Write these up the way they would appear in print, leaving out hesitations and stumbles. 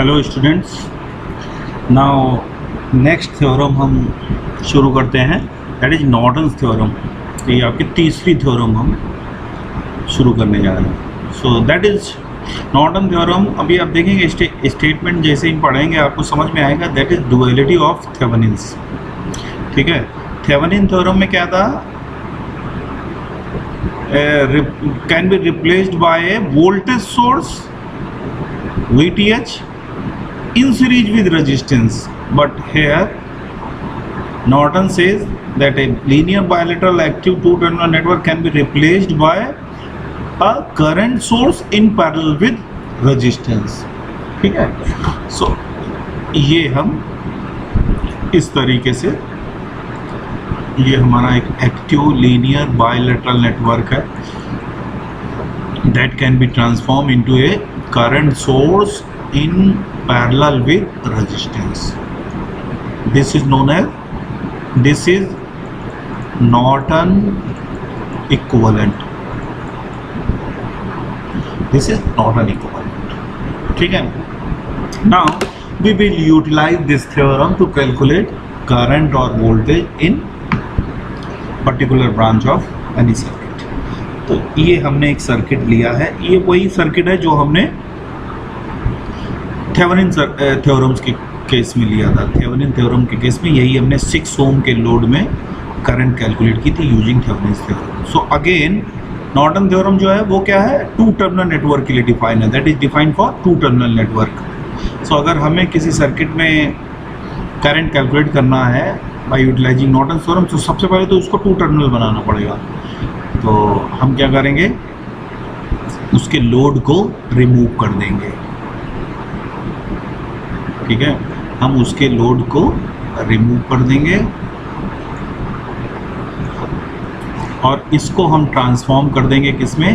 Hello students, now next theorem हम शुरू करते हैं, दैट इज नॉर्टन्स थ्योरम। ये आपकी तीसरी थ्योरम हम शुरू करने जा रहे हैं। So that is Norton theorem. अभी आप देखेंगे स्टेटमेंट जैसे ही पढ़ेंगे आपको समझ में आएगा, that is duality of Thevenin's. ठीक है, थेवेनिन थ्योरम में क्या था, can be replaced by A voltage source VTH in series with resistance, but here Norton says that a linear bilateral active two-terminal network can be replaced by a current source in parallel with resistance. ठीक है, so ये हम इस तरीके से, ये हमारा एक एक्टिव लीनियर बायलैटरल नेटवर्क है that can be transformed into a current source in parallel with resistance. This is known as, this is Norton equivalent. This is Norton equivalent. ठीक है, now we will utilize this theorem to calculate current or voltage in particular branch of any circuit. तो ये हमने एक circuit लिया है, ये वही सर्किट है जो हमने थेवेनिन थ्योरम्स के केस में लिया था। थेवेनिन थ्योरम के केस में यही हमने 6 ओम के लोड में करंट कैलकुलेट की थी using Thevenin theorem. So again Norton theorem जो है वो क्या है, टू टर्मिनल नेटवर्क के लिए डिफाइन है, that is defined for two terminal network. So अगर हमें किसी सर्किट में करंट कैलकुलेट करना है बाय यूटिलाइजिंग नॉर्टन थ्योरम, तो सबसे पहले तो उसको टू टर्मिनल बनाना पड़ेगा। तो हम क्या करेंगे, उसके लोड को रिमूव कर देंगे। ठीक है, हम उसके लोड को रिमूव कर देंगे और इसको हम ट्रांसफॉर्म कर देंगे किसमें,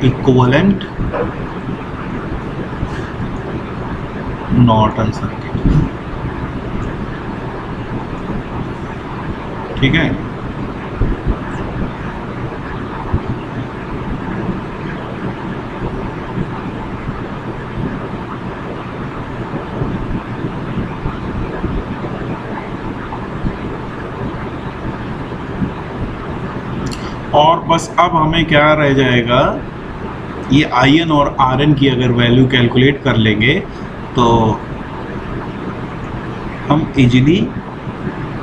इक्विवेलेंट नॉर्टन सर्किट। ठीक है, और बस अब हमें क्या रह जाएगा, ये IN और RN की अगर वैल्यू कैलकुलेट कर लेंगे तो हम इजीली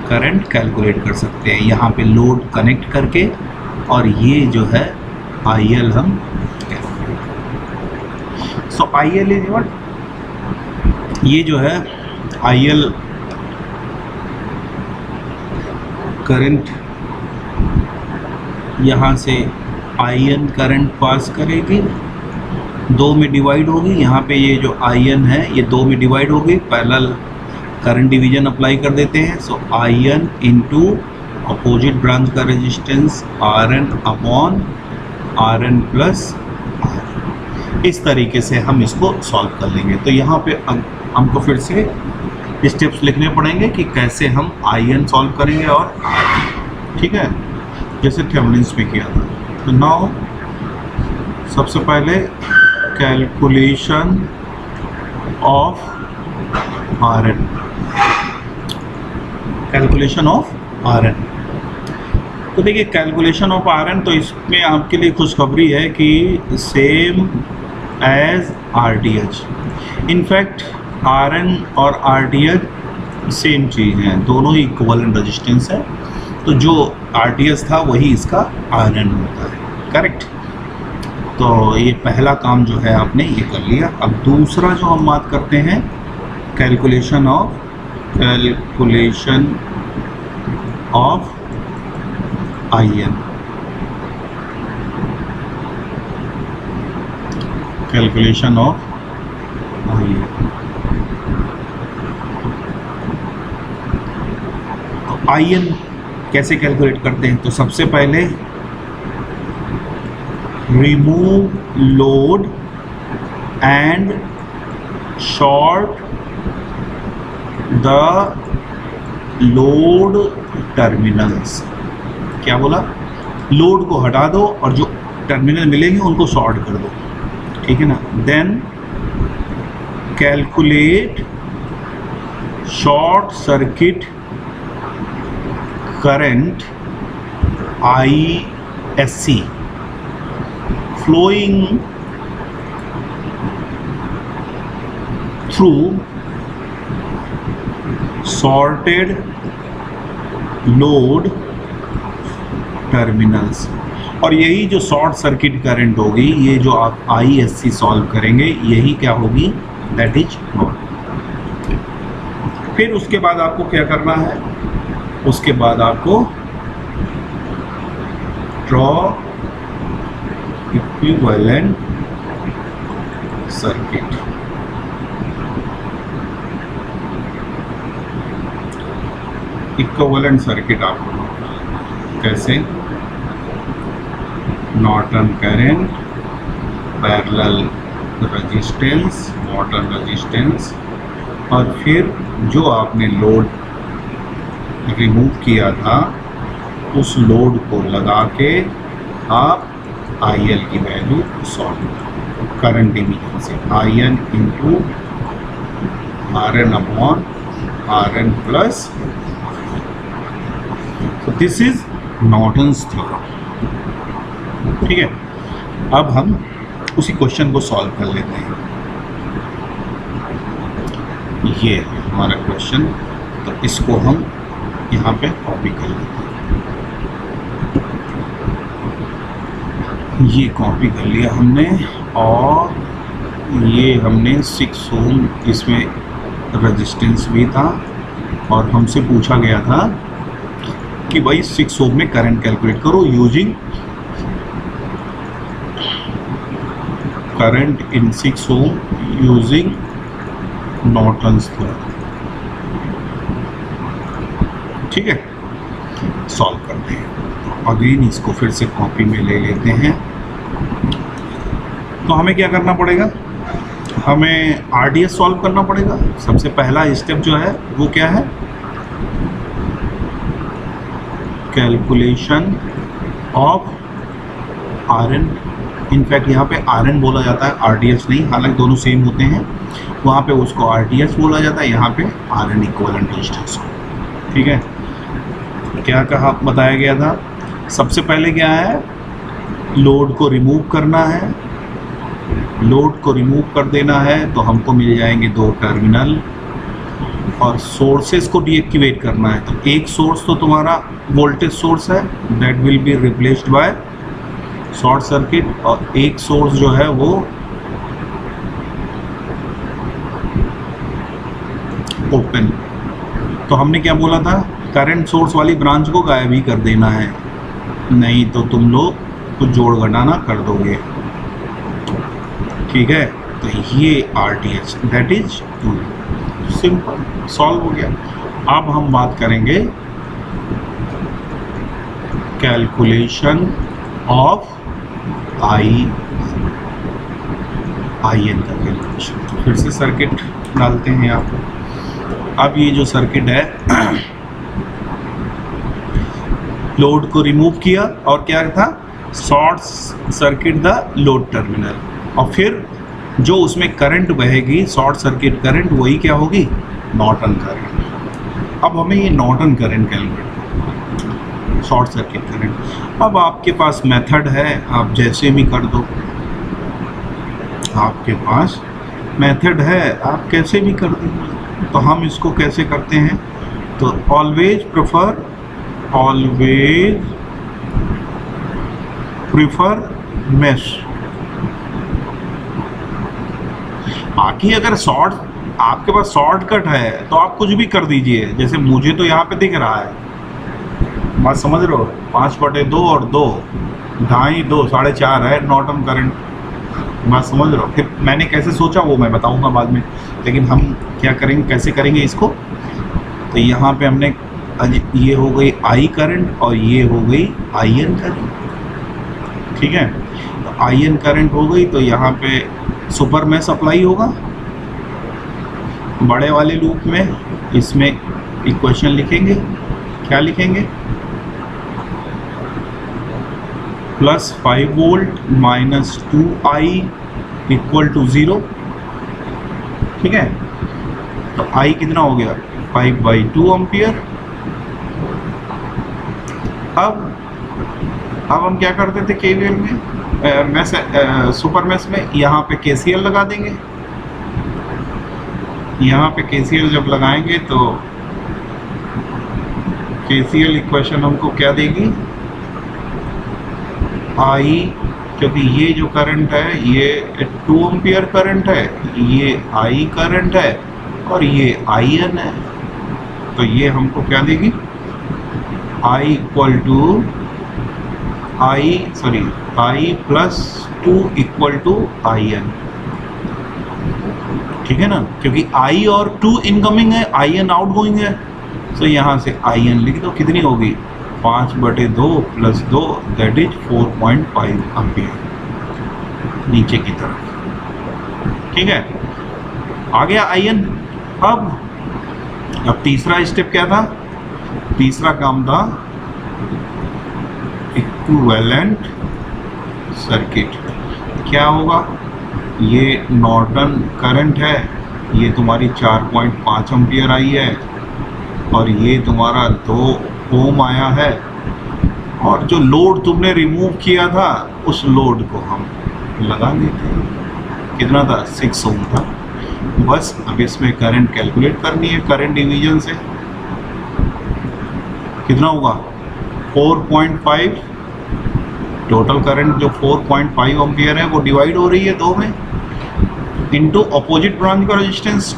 करंट कैलकुलेट कर सकते हैं यहाँ पे लोड कनेक्ट करके, और ये जो है IL हम calculate. So IL is what, ये जो है IL करंट यहाँ से IN करंट पास करेगी, 2 में डिवाइड होगी, यहाँ पे ये जो IN है ये 2 में डिवाइड होगी, पैरेलल करंट डिवीजन अप्लाई कर देते हैं। सो IN इंटू अपोजिट ब्रांच का resistance RN upon RN plus R। इस तरीके से हम इसको सॉल्व कर लेंगे। तो यहाँ पे हमको फिर से स्टेप्स लिखने पड़ेंगे कि कैसे हम IN सॉल्व करेंगे और R। ठीक है, जैसे थेवेनिन्स में किया था। तो नाउ सबसे पहले calculation of RN, calculation of RN। तो देखिए कैलकुलेशन ऑफ RN, तो इसमें आपके लिए खुशखबरी है कि same as RTH। In fact RN और RTH सेम चीज़ हैं, दोनों ही इक्विवेलेंट रेजिस्टेंस है। तो जो RTH था वही इसका RN होता है, करेक्ट। तो ये पहला काम जो है आपने ये कर लिया। अब दूसरा जो हम बात करते हैं, calculation of IN, calculation of IN। तो IN कैसे कैलकुलेट करते हैं, तो सबसे पहले remove load and short the load terminals. क्या बोला, लोड को हटा दो और जो टर्मिनल मिलेंगे उनको शॉर्ट कर दो, ठीक है ना। Then calculate short circuit current ISC flowing through sorted load terminals। और यही जो शॉर्ट सर्किट करंट होगी, ये जो आप ISC सॉल्व करेंगे, यही क्या होगी, दैट इज नॉट। फिर उसके बाद आपको क्या करना है, उसके बाद आपको draw equivalent circuit. Equivalent circuit आपको कैसे, Norton current, parallel resistance, Norton resistance, और फिर जो आपने लोड रिमूव किया था उस लोड को लगा के आप IL की वैल्यू सॉल्व, करंट डिवीजन से IN into RN upon RN plus. This is Norton's theorem, ठीक है। अब हम उसी क्वेश्चन को सॉल्व कर लेते हैं। ये है हमारा क्वेश्चन, तो इसको हम यहाँ पे कॉपी कर लेते हैं। ये कॉपी कर लिया हमने, और ये हमने 6 ओम इसमें रेजिस्टेंस भी था, और हमसे पूछा गया था कि भाई 6 ओम में करंट कैलकुलेट करो using current in 6 ohm using Norton's theorem, ठीक है। सॉल्व करते हैं। अगेन इसको फिर से कॉपी में ले लेते हैं। तो हमें क्या करना पड़ेगा, हमें RDS सॉल्व करना पड़ेगा। सबसे पहला स्टेप जो है वो क्या है, कैलकुलेशन ऑफ RN। इनफैक्ट यहाँ पे RN बोला जाता है, RDS नहीं, हालांकि दोनों सेम होते हैं। वहाँ पे उसको RDS बोला जाता है, यहाँ पे RN इक्विवेलेंट रेजिस्टेंस, ठीक है। क्या कहा, बताया गया था, सबसे पहले क्या है, लोड को रिमूव करना है। लोड को रिमूव कर देना है तो हमको मिल जाएंगे 2 टर्मिनल, और सोर्सेस को डीएक्टिवेट करना है। तो एक सोर्स तो तुम्हारा वोल्टेज सोर्स है, that will be replaced by short circuit, और एक सोर्स जो है वो ओपन। तो हमने क्या बोला था, करंट सोर्स वाली ब्रांच को गायब ही कर देना है, नहीं तो तुम लोग कुछ जोड़ घटाना कर दोगे, ठीक है। तो ये RDS that is simple, solve हो गया। अब हम बात करेंगे कैलकुलेशन ऑफ IN का कैलकुलेशन। फिर से सर्किट डालते हैं यहाँ पे। अब ये जो सर्किट है, लोड को रिमूव किया और क्या था, short circuit the load terminal, और फिर जो उसमें करंट बहेगी शॉर्ट सर्किट करंट, वही क्या होगी, नॉर्टन करंट। अब हमें ये Norton current calculate, short circuit current. अब आपके पास मेथड है, आप जैसे भी कर दो, आपके पास मेथड है, आप कैसे भी कर दो। तो हम इसको कैसे करते हैं, तो ऑलवेज प्रिफर मेश। बाकी अगर शॉर्ट आपके पास शॉर्टकट है तो आप कुछ भी कर दीजिए, जैसे मुझे तो यहाँ पे दिख रहा है, बात समझ रहे हो, 5/2 और 2 ढाई 2 4.5 है नॉर्टन करंट, बात समझ रहे हो। फिर मैंने कैसे सोचा वो मैं बताऊंगा बाद में, लेकिन हम क्या करेंगे, कैसे करेंगे इसको। तो यहाँ पे हमने ये हो गई I करंट और ये हो गई IN करंट, ठीक है। तो IN करंट हो गई, तो यहाँ पे सुपर मैश अप्लाई होगा बड़े वाले लूप में। इसमें इक्वेशन लिखेंगे, क्या लिखेंगे, plus 5 volt minus 2i equal to 0। ठीक है, तो i कितना हो गया 5/2 एम्पियर। अब हम क्या करते थे केवीएल में, सुपर मैश में, यहाँ पे केसीएल लगा देंगे। यहाँ पे केसीएल जब लगाएंगे तो केसीएल इक्वेशन हमको क्या देगी, आई, क्योंकि ये जो करंट है ये 2 एम्पियर करंट है, ये आई करंट है और ये आई एन है, तो ये हमको क्या देगी, I equal to I plus 2 equal to I N. ठीक है ना, क्योंकि आई और 2 इनकमिंग है, आई एन आउट गोइंग है, तो यहाँ से आई एन लिख दो, कितनी होगी 5/2 प्लस 2 दैट इज 4.5 एम्पियर नीचे की तरफ। ठीक है, आ गया आई एन। अब तीसरा स्टेप क्या था, तीसरा काम था इक्विवेलेंट सर्किट। क्या होगा, ये नॉर्टन करंट है, ये तुम्हारी 4.5 एम्पियर आई है और ये तुम्हारा 2 ओम आया है, और जो लोड तुमने रिमूव किया था उस लोड को हम लगा देते हैं। कितना था 6 ओम था। बस अब इसमें करंट कैलकुलेट करनी है, करंट डिवीजन से कितना होगा 4.5, टोटल करंट जो 4.5 एम्पियर है वो डिवाइड हो रही है 2 में, इनटू अपोजिट ब्रांच का रेजिस्टेंस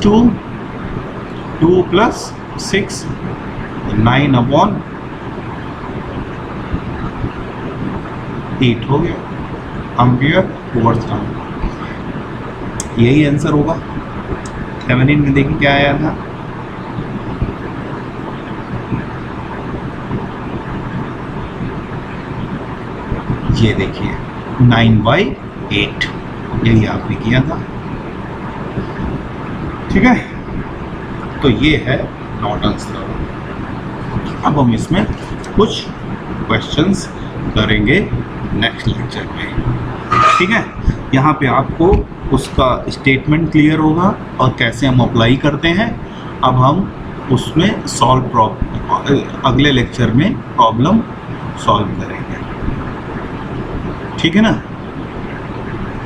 2 प्लस 6 9/8 हो गया एम्पियर टुवर्ड्स ग्राउंड। यही आंसर होगा। थेवेनिन में देखिए क्या आया था, ये देखिए 9/8, यही आपने किया था। ठीक है, तो ये है नॉर्टन्स थ्योरम। अब हम इसमें कुछ क्वेश्चंस करेंगे नेक्स्ट लेक्चर में। ठीक है, यहाँ पे आपको उसका स्टेटमेंट क्लियर होगा और कैसे हम अप्लाई करते हैं। अब हम उसमें अगले लेक्चर में प्रॉब्लम सॉल्व करेंगे। ठीक है ना।